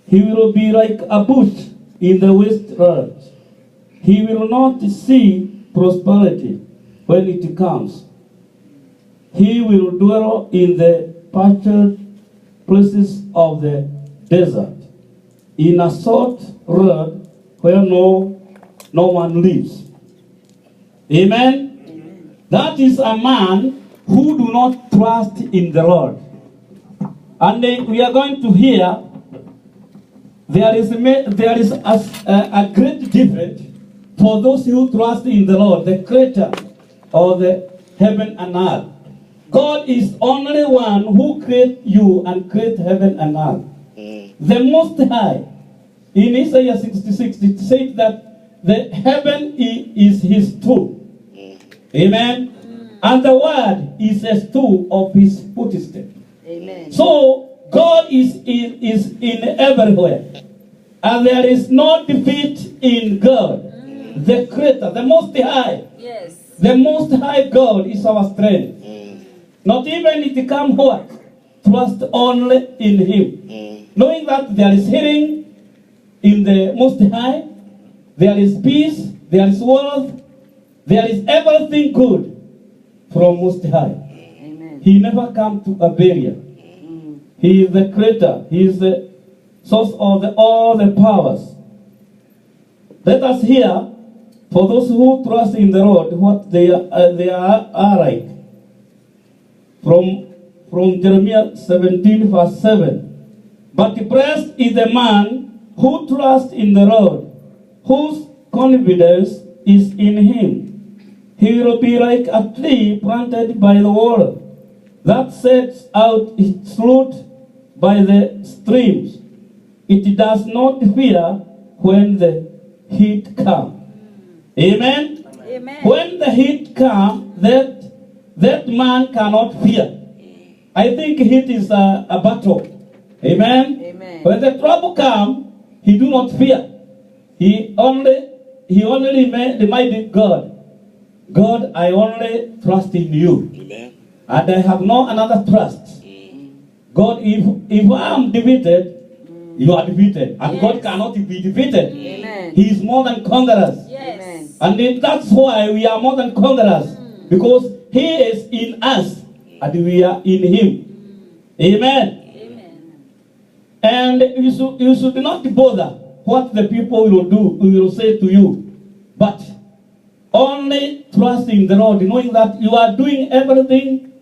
He will be like a bush in the wasteland. He will not see prosperity when it comes. He will dwell in the parched places of the desert, in a salt road where no one lives. Amen? That is a man who do not trust in the Lord. And we are going to hear there is a great difference for those who trust in the Lord, the creator of the heaven and earth. God is only one who created you and created heaven and earth. The Most High, in Isaiah 66, it says that the heaven is his stool. Amen. And the word is a stool of his footstep. Amen. So God is in everywhere. And there is no defeat in God. The Creator, the Most High. Yes. The Most High God is our strength. Not even it come what? Trust only in him. Knowing that there is healing in the Most High, there is peace, there is wealth, there is everything good from Most High. Amen. He never come to a barrier. He is the creator. He is the source of all the powers. Let us hear, for those who trust in the Lord, what they are like. From Jeremiah 17, verse 7. But blessed is the man who trusts in the Lord, whose confidence is in him. He will be like a tree planted by the water, that sets out its root by the streams. It does not fear when the heat comes. Amen? Amen. When the heat comes, that man cannot fear. I think heat is a battle. Amen? Amen. When the trouble comes, he do not fear. He only reminded God, God, I only trust in you. Amen. And I have no another trust. God, if I am defeated, you are defeated. And Yes. God cannot be defeated. Amen. He is more than conquerors. Yes. And that's why we are more than conquerors. Because he is in us and we are in him. Amen. Amen. And you should not bother what the people will say to you. But only trust in the Lord, knowing that you are doing everything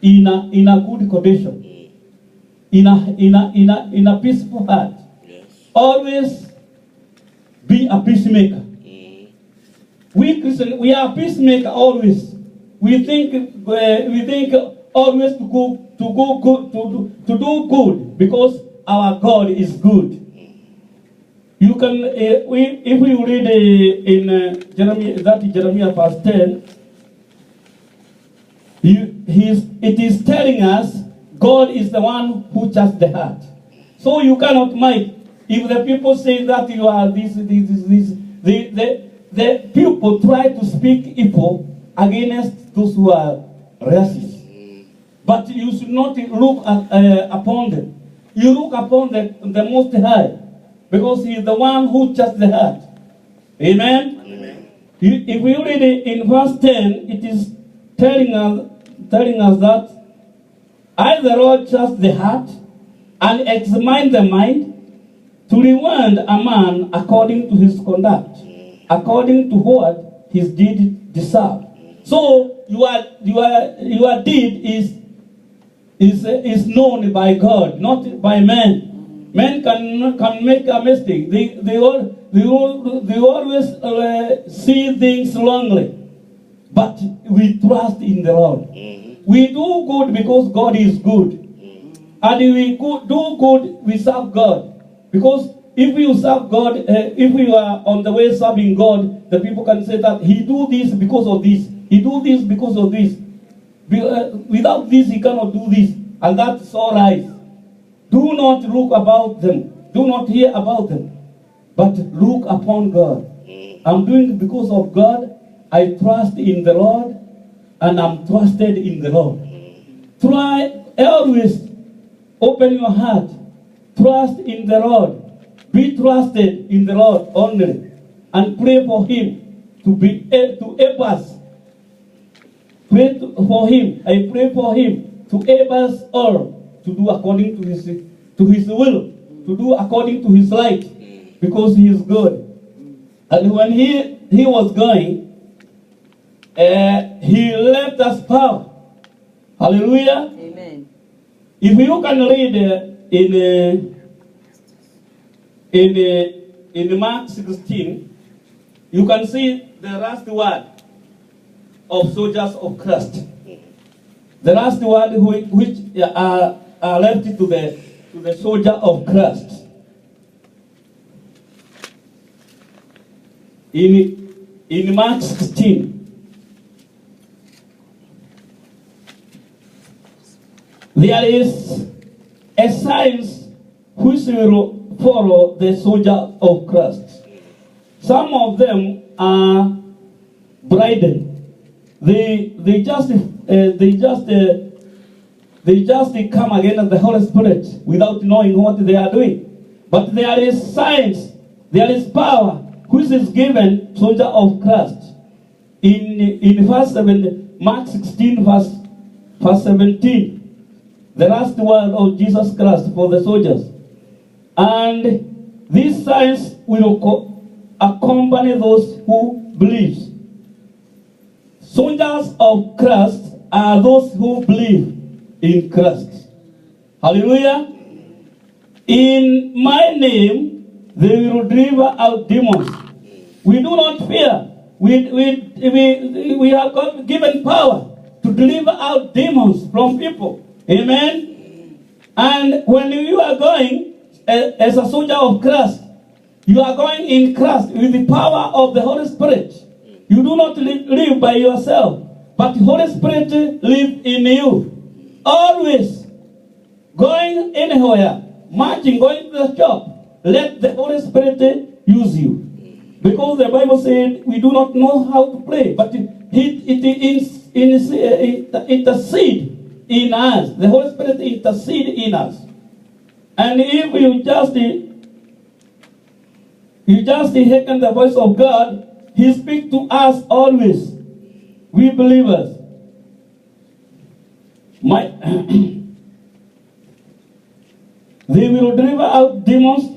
in a good condition. In a peaceful heart. Yes. Always be a peacemaker. We Christians, we are peacemaker always. We think always to do good because our God is good. You can if we read in Jeremiah verse 10, it is telling us God is the one who judges the heart. So you cannot mind if the people say that you are this. The people try to speak evil against those who are racist. But you should not look upon them. You look upon the Most High, because He is the one who judges the heart. Amen? Amen. If we read it in verse 10, it is telling us that I, the Lord, judge the heart and examine the mind, to reward a man according to his conduct, according to what his deed deserve. So your deed is known by God, not by men. Men can make a mistake. They always see things wrongly. But we trust in the Lord. We do good because God is good. And we do good, we serve God. Because if you serve God, if we are on the way serving God, the people can say that He do this because of this. He do this because of this. Without this, He cannot do this. And that's all right. Do not look about them. Do not hear about them. But look upon God. I'm doing it because of God. I trust in the Lord. And I'm trusted in the Lord. Try always open your heart trust in the Lord. Be trusted in the Lord only, and pray for Him to help us. For Him. I pray for Him to help us all to do according to His will, to do according to His light, because He is good. And when He was going, He left us power. Hallelujah. Amen. If you can read in Mark 16, you can see the last word of soldiers of Christ. The last word which are left to the soldier of Christ. In Mark 16, there is a signs which will follow the soldier of Christ. Some of them are bridal. They just come against the Holy Spirit without knowing what they are doing. But there is signs, there is power which is given soldier of Christ. In verse 7, Mark 16 verse 17, the last word of Jesus Christ for the soldiers. And these signs will accompany those who believe. Soldiers of Christ are those who believe in Christ. Hallelujah. In my name, they will drive out demons. We do not fear. We have got given power to deliver out demons from people. Amen. And when you are going as a soldier of Christ, you are going in Christ with the power of the Holy Spirit. You do not live by yourself, but the Holy Spirit lives in you. Always going anywhere, marching, going to the shop, let the Holy Spirit use you. Because the Bible said we do not know how to pray, but it intercedes in us. The Holy Spirit intercedes in us. And if you just hearken the voice of God, He speaks to us always. We believers. They will deliver out demons.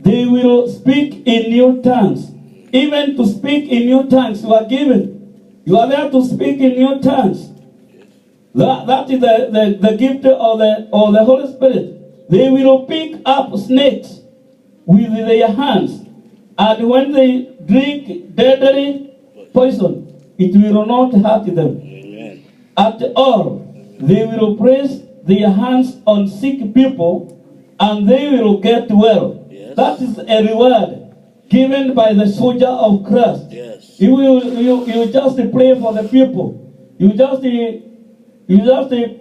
They will speak in new tongues. Even to speak in new tongues, you are given. You are there to speak in new tongues. That is the gift of the Holy Spirit. They will pick up snakes with their hands. And when they drink deadly poison, it will not hurt them. Amen. At all. They will place their hands on sick people and they will get well. Yes. That is a reward given by the soldier of Christ. Yes. You just pray for the people. You just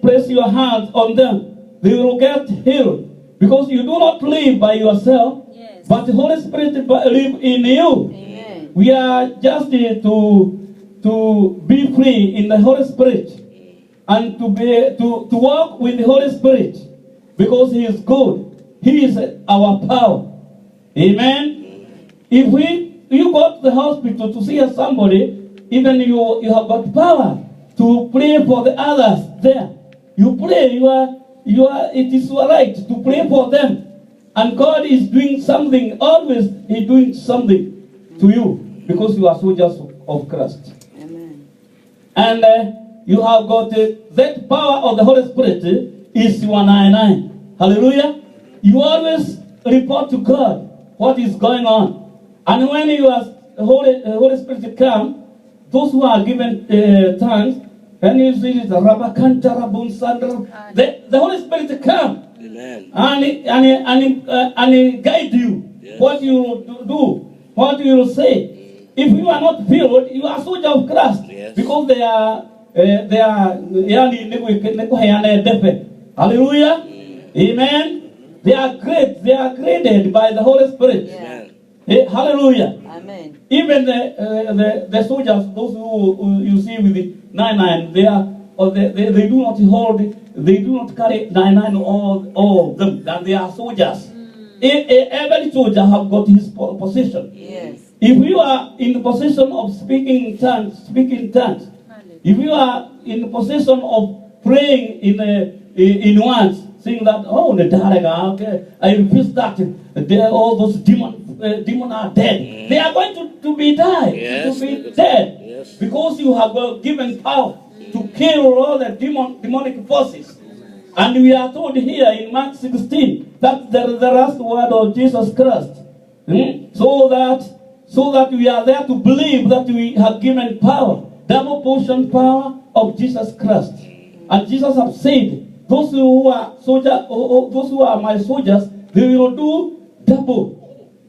place your hands on them. They will get healed. Because you do not live by yourself, Yes. but the Holy Spirit lives in you. Amen. We are just to be free in the Holy Spirit and to walk with the Holy Spirit because He is good. He is our power. Amen. If you go to the hospital to see somebody, even you have got power to pray for the others there. You pray. It is your right to pray for them. And God is doing something, always He's doing something to you because you are soldiers of Christ. Amen. And you have got that power of the Holy Spirit is 199. Hallelujah. You always report to God what is going on. And when you are Holy Spirit come, those who are given tongues, and you see the the Holy Spirit come. Amen. And he guide you. Yes. What you do, what you will say. If you are not filled, you are soldier of Christ. Yes. Because they are hallelujah. Amen. They are great. They are created by the Holy Spirit. Yeah. Hallelujah. Amen. Even the soldiers, those who you see with the 99, they do not hold, they do not carry 99 all of them. That they are soldiers. Every soldier have got his position. Yes. If you are in the position of speaking in tongues, if you are in the position of praying in words, saying that, oh, the Daraga, okay, I refuse that. All those demons are dead. They are going to be dead. Yes. To be dead. Yes. Because you have given power to kill all the demonic forces. And we are told here in Mark 16 that the last word of Jesus Christ. So that we are there to believe that we have given power, double portion power of Jesus Christ. And Jesus has said, those who are soldiers, those who are my soldiers, they will do double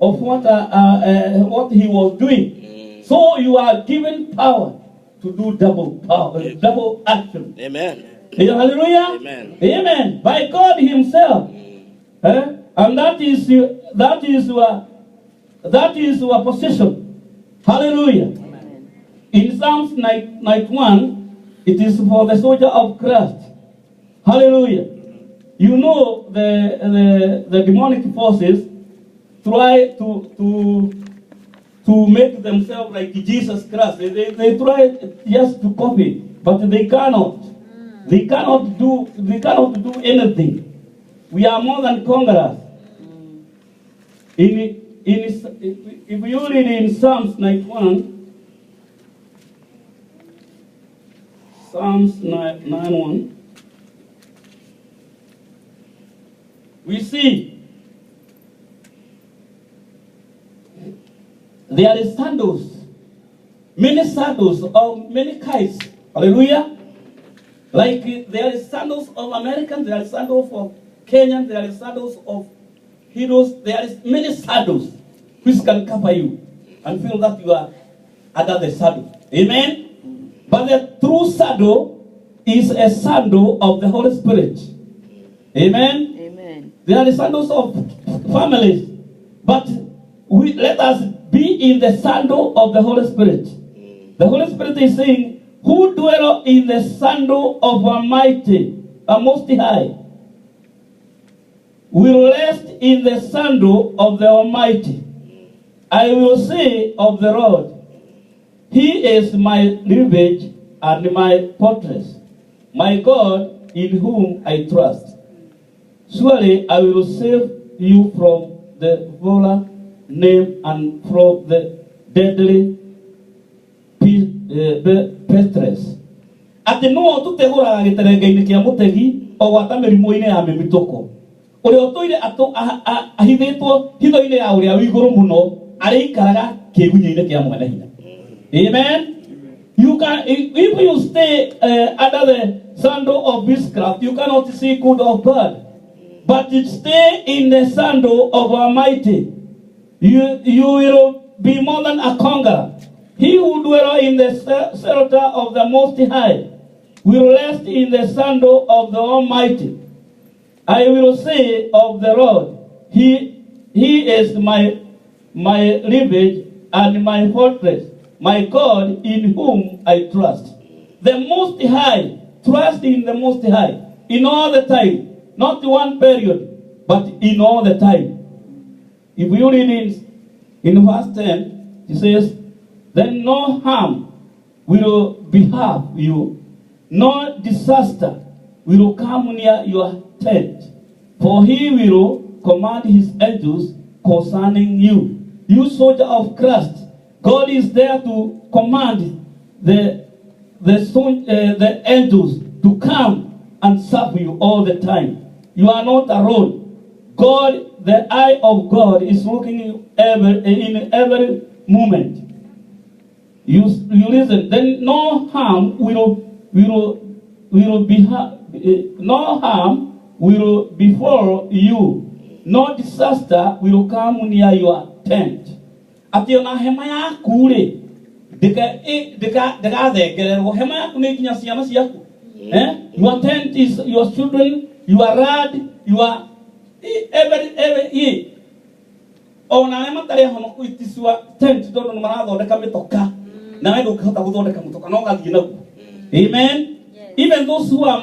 of what he was doing. So you are given power to do double power, double action. Amen. Hallelujah. Amen. Amen. By God Himself. And that is our position. Hallelujah. Amen. In Psalms 91, it is for the soldier of Christ. Hallelujah. You know the demonic forces try to make themselves like Jesus Christ. They try just to copy, but they cannot. They cannot do anything. We are more than conquerors. If you read in Psalms 91, Psalms 91, we see there is sandals, or many kites. Hallelujah. Like there is sandals of Americans, there is sandals of Kenyans, there is sandals of heroes, there is many saddles which can cover you and feel that you are under the saddle. Amen? But the true saddle is a sandal of the Holy Spirit. Amen? Amen. There are the sandals of families, but let us be in the sandal of the Holy Spirit. The Holy Spirit is saying, who dwell in the sandal of Almighty, a Most High, will rest in the sandal of the Almighty. I will say of the Lord, He is my refuge and my fortress, my God in whom I trust. Surely I will save you from the fowler name and from the deadly pestilence. Ati no tuteguraga giterenga-ini kia mutegi o gwata mĩrimũ-inĩ ya mĩmitũko. Ũrĩa ũtũire ahithĩtwo hitho-inĩ ya ũrĩa wĩ igũrũ mũno arĩikaraga kĩgunyĩ-inĩ kĩa mwene hinya. Amen. You can, if you stay under the sandal of witchcraft, you cannot see good or bad. But stay in the sandal of Almighty, you will be more than a conqueror. He who dwells in the shelter of the Most High will rest in the sandal of the Almighty. I will say of the Lord, He is my refuge and my fortress, my God in whom I trust. The Most High, trust in the Most High in all the time, not one period, but in all the time. If you read in verse 10, it says, then no harm will befall you, no disaster will come near your tent, for He will command His angels concerning you. You soldier of Christ, God is there to command the angels to come and serve you all the time. You are not alone. God, the eye of God is looking in every moment. You listen. Then no harm no harm will befall you. No disaster will come near your tent. Ati ona hema yaku ri deka thengererwo hema yaku ni nginya ciana ciaku. Your tent is your children, your rod, your every ona arĩa matarĩ ahonoku itisua tent tondũ nĩmarathondeka mĩtoka na wewe ndũkĩhota gũthondeka mũtoka no gathiĩ naguo. Amen. Even those who are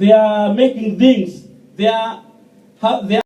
they are making things, they are They